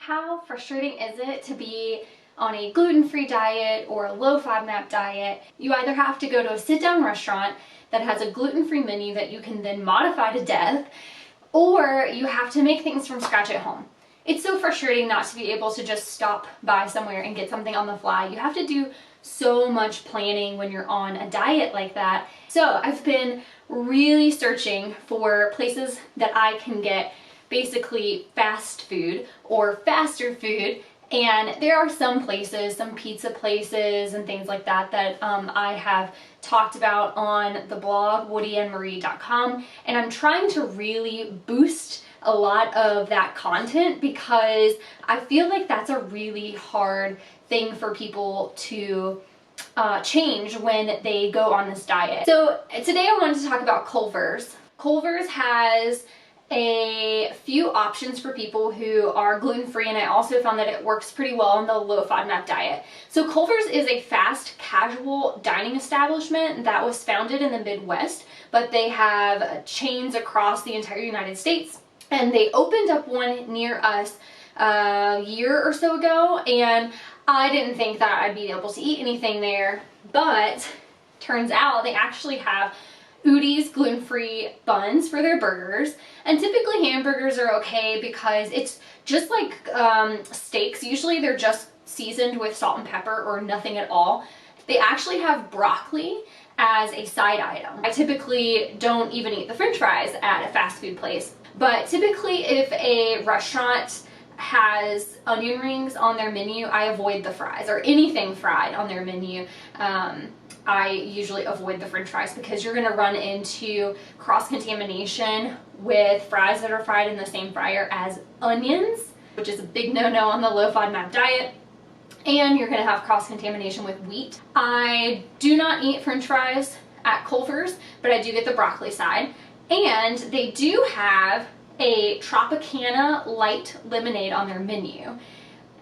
How frustrating is it to be on a gluten-free diet or a low FODMAP diet? You either have to go to a sit-down restaurant that has a gluten-free menu that you can then modify to death, or you have to make things from scratch at home. It's so frustrating not to be able to just stop by somewhere and get something on the fly. You have to do so much planning when you're on a diet like that. So I've been really searching for places that I can get basically fast food or faster food, and there are some places, some pizza places and things like that that I have talked about on the blog woodyandmarie.com, and I'm trying to really boost a lot of that content because I feel like that's a really hard thing for people to change when they go on this diet. So today I wanted to talk about Culver's. Culver's has a few options for people who are gluten-free, and I also found that it works pretty well on the low FODMAP diet. So Culver's is a fast casual dining establishment that was founded in the Midwest, but they have chains across the entire United States, and they opened up one near us a year or so ago, and I didn't think that I'd be able to eat anything there, but turns out they actually have Udi's gluten-free buns for their burgers, and typically hamburgers are okay because it's just like steaks. Usually they're just seasoned with salt and pepper or nothing at all. They actually have broccoli as a side item. I typically don't even eat the french fries at a fast food place, but typically if a restaurant has onion rings on their menu, I avoid the fries, or anything fried on their menu. I usually avoid the french fries because you're going to run into cross-contamination with fries that are fried in the same fryer as onions, which is a big no-no on the low FODMAP diet, and you're going to have cross-contamination with wheat. I do not eat french fries at Culver's, but I do get the broccoli side, and they do have a Tropicana light lemonade on their menu.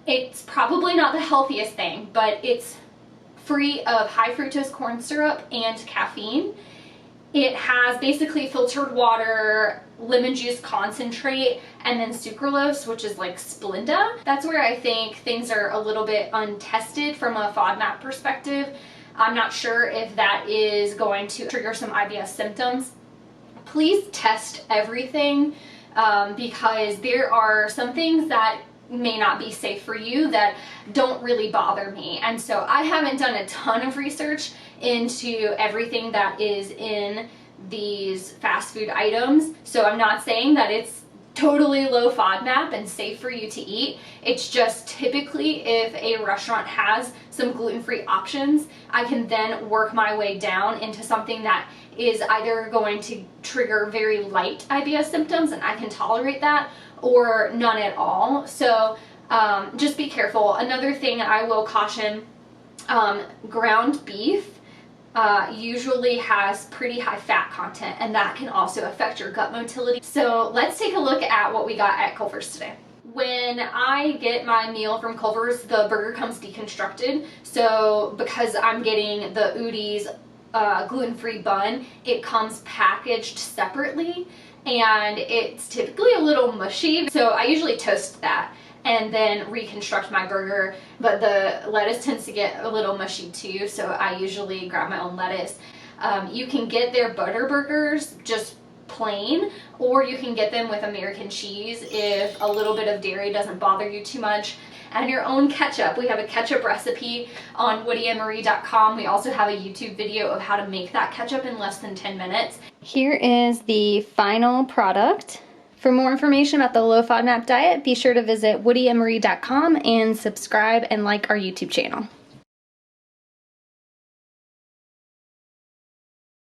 It's probably not the healthiest thing, but it's free of high fructose corn syrup and caffeine. It has basically filtered water, lemon juice concentrate, and then sucralose, which is like Splenda. That's where I think things are a little bit untested from a FODMAP perspective. I'm not sure if that is going to trigger some IBS symptoms. Please test everything because there are some things that may not be safe for you that don't really bother me. And so I haven't done a ton of research into everything that is in these fast food items. So I'm not saying that it's totally low FODMAP and safe for you to eat. It's just typically if a restaurant has some gluten-free options, I can then work my way down into something that is either going to trigger very light IBS symptoms and I can tolerate that, or none at all. So just be careful. Another thing I will caution, ground beef usually has pretty high fat content, and that can also affect your gut motility. So let's take a look at what we got at Culver's today. When I get my meal from Culver's, the burger comes deconstructed. So because I'm getting the Udi's gluten-free bun, it comes packaged separately, and it's typically a little mushy. So I usually toast that and then reconstruct my burger, but the lettuce tends to get a little mushy too, so I usually grab my own lettuce. You can get their butter burgers just plain, or you can get them with American cheese if a little bit of dairy doesn't bother you too much. And your own ketchup. We have a ketchup recipe on woodyandmarie.com. We also have a YouTube video of how to make that ketchup in less than 10 minutes. Here is the final product. For more information about the low FODMAP diet, be sure to visit woodyandmarie.com and subscribe and like our YouTube channel.